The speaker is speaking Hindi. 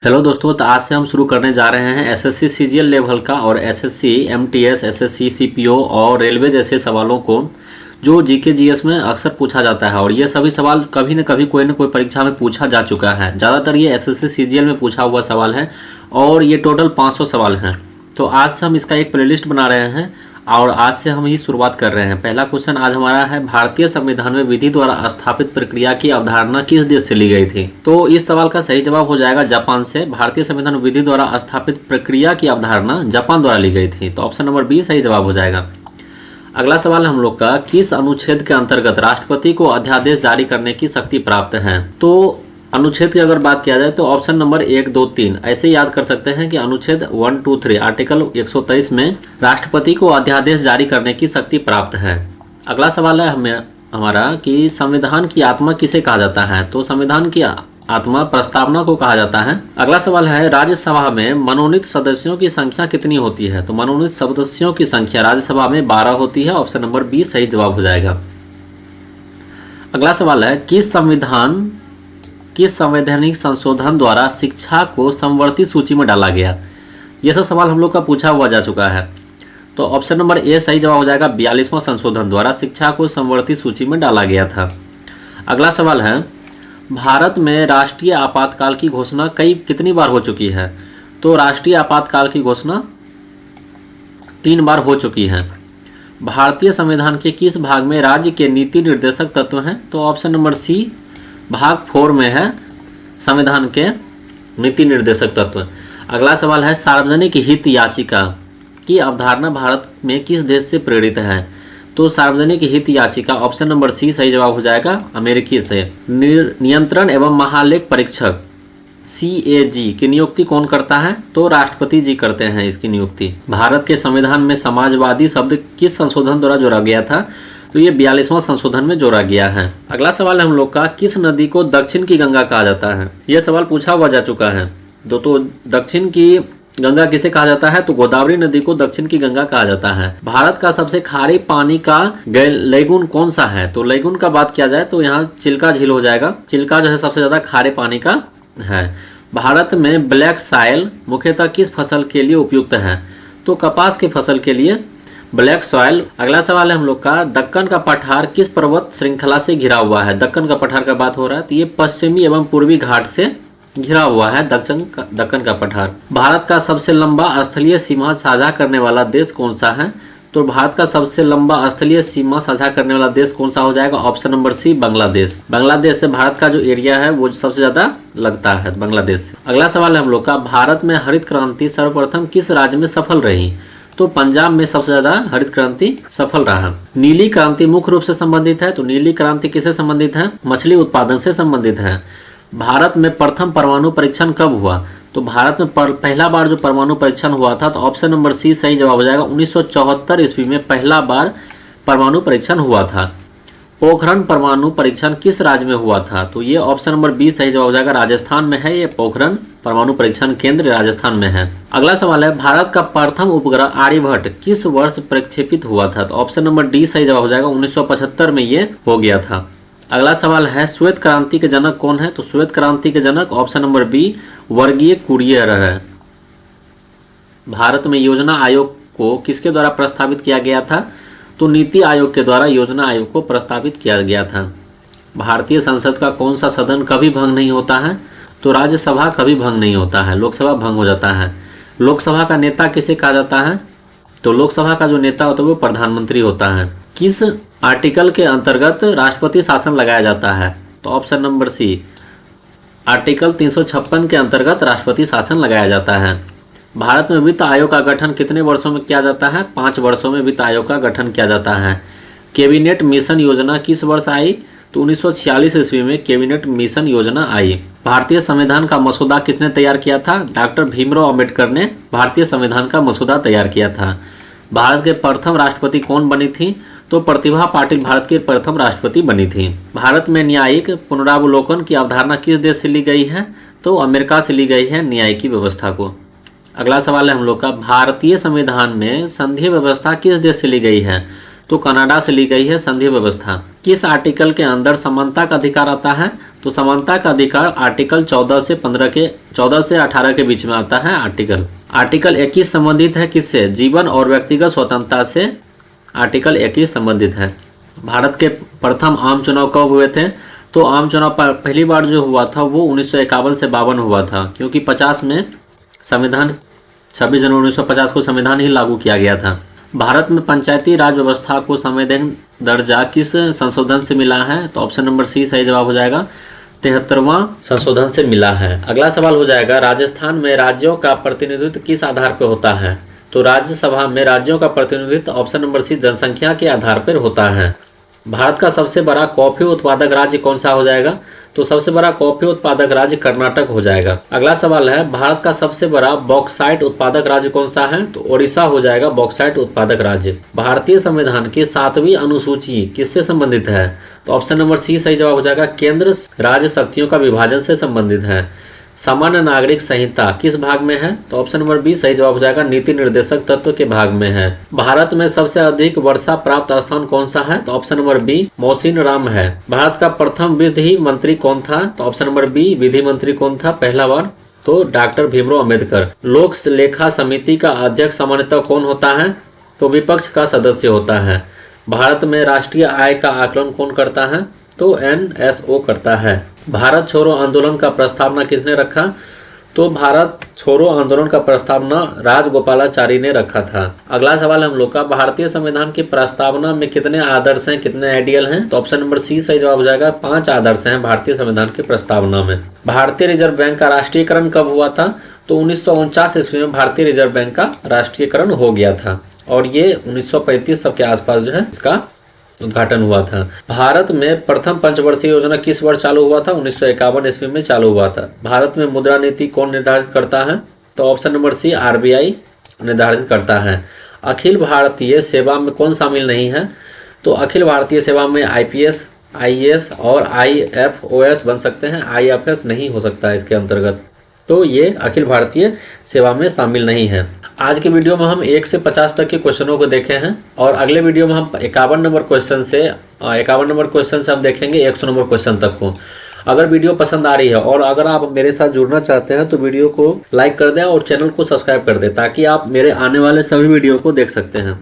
हेलो दोस्तों, तो आज से हम शुरू करने जा रहे हैं एसएससी सीजीएल लेवल का और एसएससी एमटीएस, एसएससी सीपीओ और रेलवे जैसे सवालों को जो जीके जीएस में अक्सर पूछा जाता है। और ये सभी सवाल कभी न कभी कोई न कोई परीक्षा में पूछा जा चुका है। ज़्यादातर ये एसएससी सीजीएल में पूछा हुआ सवाल है और ये टोटल 500 सवाल हैं। तो आज से हम इसका एक प्लेलिस्ट बना रहे हैं और आज से हम ही शुरुआत कर रहे हैं। पहला क्वेश्चन आज हमारा है, भारतीय संविधान में विधि द्वारा स्थापित प्रक्रिया की अवधारणा किस देश से ली गई थी? तो इस सवाल का सही जवाब हो जाएगा जापान से। भारतीय संविधान में विधि द्वारा स्थापित प्रक्रिया की अवधारणा जापान द्वारा ली गई थी। तो ऑप्शन नंबर बी सही जवाब हो जाएगा। अगला सवाल हम लोग का, किस अनुच्छेद के अंतर्गत राष्ट्रपति को अध्यादेश जारी करने की शक्ति प्राप्त है? तो अनुच्छेद की अगर बात किया जाए तो ऑप्शन नंबर 1, 2, 3 ऐसे याद कर सकते हैं कि अनुच्छेद 1, 2, 3 आर्टिकल 123 में राष्ट्रपति को अध्यादेश जारी करने की शक्ति प्राप्त है। अगला सवाल है हमारा कि संविधान की आत्मा किसे कहा जाता है? तो संविधान की आत्मा प्रस्तावना को कहा जाता है। अगला सवाल है, राज्यसभा में मनोनीत सदस्यों की संख्या कितनी होती है? तो मनोनीत सदस्यों की संख्या राज्यसभा में 12 होती है। ऑप्शन नंबर बी सही जवाब हो जाएगा। अगला सवाल है, किस संवैधानिक संशोधन द्वारा शिक्षा को समवर्ती सूची में डाला गया? यह सब सवाल हम लोग का पूछा हुआ जा चुका है। तो ऑप्शन नंबर ए सही जवाब हो जाएगा। 42वां संशोधन द्वारा शिक्षा को समवर्ती सूची में डाला गया था। अगला सवाल है, भारत में राष्ट्रीय आपातकाल की घोषणा कितनी बार हो चुकी है? तो राष्ट्रीय आपातकाल की घोषणा 3 बार हो चुकी है। भारतीय संविधान के किस भाग में राज्य के नीति निर्देशक तत्व हैं? तो ऑप्शन नंबर सी भाग 4 में है संविधान के नीति निर्देशक तत्व। अगला सवाल है, सार्वजनिक हित याचिका की अवधारणा भारत में किस देश से प्रेरित है? तो सार्वजनिक हित याचिका ऑप्शन नंबर सी सही जवाब हो जाएगा, अमेरिकी से। नियंत्रण एवं महालेख परीक्षक CAG की नियुक्ति कौन करता है? तो राष्ट्रपति जी करते हैं इसकी नियुक्ति। भारत के संविधान में समाजवादी शब्द किस संशोधन द्वारा जोड़ा गया था? तो ये 42वां संशोधन में जोड़ा गया है। अगला सवाल है हम लोग का, किस नदी को दक्षिण की गंगा कहा जाता है? यह सवाल पूछा हुआ जा चुका है। तो दक्षिण की गंगा किसे कहा जाता है? तो गोदावरी नदी को दक्षिण की गंगा कहा जाता है। भारत का सबसे खारे पानी का लैगून कौन सा है? तो लैगून का बात किया जाए तो यहाँ चिल्का झील हो जाएगा। चिल्का जो है सबसे ज्यादा खारे पानी का है। भारत में ब्लैक सॉइल मुख्यतः किस फसल के लिए उपयुक्त है? तो कपास की फसल के लिए ब्लैक सॉइल। अगला सवाल है हम लोग का, दक्कन का पठार किस पर्वत श्रृंखला से घिरा हुआ है? दक्कन का पठार का बात हो रहा है तो ये पश्चिमी एवं पूर्वी घाट से घिरा हुआ है दक्कन का पठार। भारत का सबसे लंबा स्थलीय सीमा साझा करने वाला देश कौन सा है? तो भारत का सबसे लंबा स्थलीय सीमा साझा करने वाला देश कौन सा हो जाएगा? Option number C Bangladesh. Bangladesh से भारत का जो एरिया है वो सबसे ज्यादा लगता है बांग्लादेश से। अगला सवाल है हम लोग का, भारत में हरित क्रांति सर्वप्रथम किस राज्य में सफल रही? तो पंजाब में सबसे ज्यादा हरित क्रांति सफल रहा। नीली क्रांति मुख्य रूप से संबंधित है। तो नीली क्रांति किससे संबंधित है? मछली उत्पादन से संबंधित है। भारत में प्रथम परमाणु परीक्षण कब हुआ? तो भारत में पहला बार जो परमाणु परीक्षण हुआ था तो ऑप्शन नंबर सी सही जवाब हो जाएगा। 1974 ईस्वी में पहला बार परमाणु परीक्षण हुआ था। पोखरण परमाणु परीक्षण किस राज्य में हुआ था? तो ये ऑप्शन नंबर बी सही जवाब हो जाएगा, राजस्थान में है। ये पोखरण परमाणु परीक्षण केंद्र राजस्थान में है। अगला सवाल है, भारत का प्रथम उपग्रह आर्यभट्ट किस वर्ष प्रक्षेपित हुआ था? तो ऑप्शन नंबर डी सही जवाब हो जाएगा, 1975 में ये हो गया था। अगला सवाल है, श्वेत क्रांति के जनक कौन है? तो श्वेत क्रांति के जनक ऑप्शन नंबर बी वर्गीय कुरियन है। भारत में योजना आयोग को किसके द्वारा प्रस्तावित किया गया था? तो नीति आयोग के द्वारा योजना आयोग को प्रस्तावित किया गया था। भारतीय संसद का कौन सा सदन कभी भंग नहीं होता है? तो राज्यसभा कभी भंग नहीं होता है, लोकसभा भंग हो जाता है। लोकसभा का नेता किसे कहा जाता है? तो लोकसभा का जो नेता होता है वो प्रधानमंत्री होता है। किस आर्टिकल के अंतर्गत राष्ट्रपति शासन लगाया जाता है? तो ऑप्शन नंबर सी आर्टिकल 356 के अंतर्गत राष्ट्रपति शासन लगाया जाता है। भारत में वित्त आयोग का गठन कितने वर्षों में किया जाता है? 5 वर्षों में वित्त आयोग का गठन किया जाता है। कैबिनेट मिशन योजना किस वर्ष आई? तो 1946 ईस्वी में कैबिनेट मिशन योजना आई। भारतीय संविधान का मसौदा किसने तैयार किया था? डॉक्टर भीमराव अंबेडकर ने भारतीय संविधान का मसौदा तैयार किया था। भारत के प्रथम राष्ट्रपति कौन बनी थी? तो प्रतिभा पाटिल भारत की प्रथम राष्ट्रपति बनी थी। भारत में न्यायिक पुनरावलोकन की अवधारणा किस देश से ली गई है? तो अमेरिका से ली गई है न्यायिक व्यवस्था को। अगला सवाल है हम लोग का, भारतीय संविधान में संघीय व्यवस्था किस देश से ली गई है? तो कनाडा से ली गई है संघीय व्यवस्था। किस आर्टिकल के अंदर समानता का अधिकार आता है? तो समानता का अधिकार आर्टिकल 14 से 18 के बीच में आता है। आर्टिकल 21 संबंधित है किससे? जीवन और व्यक्तिगत स्वतंत्रता से आर्टिकल 21 संबंधित है। भारत के प्रथम आम चुनाव कब हुए थे? तो आम चुनाव पहली बार जो हुआ था वो 1951 से 52 हुआ था, क्योंकि 50 में संविधान 26 जनवरी 1950 को संविधान ही लागू किया गया था। भारत में पंचायती राज व्यवस्था को संवैधानिक दर्जा किस संशोधन से मिला है? तो ऑप्शन नंबर सी सही जवाब हो जाएगा, 73वां संशोधन से मिला है। अगला सवाल हो जाएगा, राजस्थान में राज्यों का प्रतिनिधित्व किस आधार पर होता है? तो राज्यसभा में राज्यों का प्रतिनिधित्व ऑप्शन नंबर सी जनसंख्या के आधार पर होता है। भारत का सबसे बड़ा कॉफी उत्पादक राज्य कौन सा हो जाएगा? तो सबसे बड़ा कॉफी उत्पादक राज्य कर्नाटक हो जाएगा। अगला सवाल है, भारत का सबसे बड़ा बॉक्साइट उत्पादक राज्य कौन सा है? तो ओडिशा हो जाएगा बॉक्साइट उत्पादक राज्य। भारतीय संविधान की 7वीं अनुसूची किससे संबंधित है? तो ऑप्शन नंबर सी सही जवाब हो जाएगा, केंद्र राज्य शक्तियों का विभाजन से संबंधित है। सामान्य नागरिक संहिता किस भाग में है? तो ऑप्शन नंबर बी सही जवाब हो जाएगा, नीति निर्देशक तत्व के भाग में है। भारत में सबसे अधिक वर्षा प्राप्त स्थान कौन सा है? तो ऑप्शन नंबर बी मौसिन राम है। भारत का प्रथम विधि मंत्री कौन था? तो ऑप्शन नंबर बी विधि मंत्री कौन था पहला बार? तो डॉक्टर भीमराव अंबेडकर। लोक लेखा समिति का अध्यक्ष सामान्यतः कौन होता है? तो विपक्ष का सदस्य होता है। भारत में राष्ट्रीय आय का आकलन कौन करता है? तो NSO करता है। भारत छोड़ो आंदोलन का प्रस्तावना किसने रखा? तो भारत छोड़ो आंदोलन का प्रस्तावना राजगोपालाचारी ने रखा था। अगला सवाल हम लोग का, भारतीय संविधान की प्रस्तावना में कितने आदर्श हैं, कितने आइडियल हैं? तो ऑप्शन नंबर सी सही जवाब हो जाएगा, 5 आदर्श हैं भारतीय संविधान की प्रस्तावना में। भारतीय रिजर्व बैंक का राष्ट्रीयकरण कब हुआ था? तो 1949 ईस्वी में भारतीय रिजर्व बैंक का राष्ट्रीयकरण हो गया था और ये 1935 के आसपास जो है इसका उद्घाटन हुआ था। भारत में प्रथम पंचवर्षीय योजना किस वर्ष चालू हुआ था? 1951 ईस्वी में चालू हुआ था। भारत में मुद्रा नीति कौन निर्धारित करता है? तो ऑप्शन नंबर सी RBI निर्धारित करता है। अखिल भारतीय सेवा में कौन शामिल नहीं है? तो अखिल भारतीय सेवा में IPS, IAS और IFOS बन सकते हैं, IFS नहीं हो सकता है इसके अंतर्गत, तो ये अखिल भारतीय सेवा में शामिल नहीं है। आज के वीडियो में हम 1 से 50 तक के क्वेश्चनों को देखे हैं और अगले वीडियो में हम 51 नंबर क्वेश्चन से हम देखेंगे 100 नंबर क्वेश्चन तक को। अगर वीडियो पसंद आ रही है और अगर आप मेरे साथ जुड़ना चाहते हैं तो वीडियो को लाइक कर दें और चैनल को सब्सक्राइब कर दें ताकि आप मेरे आने वाले सभी वीडियो को देख सकते हैं।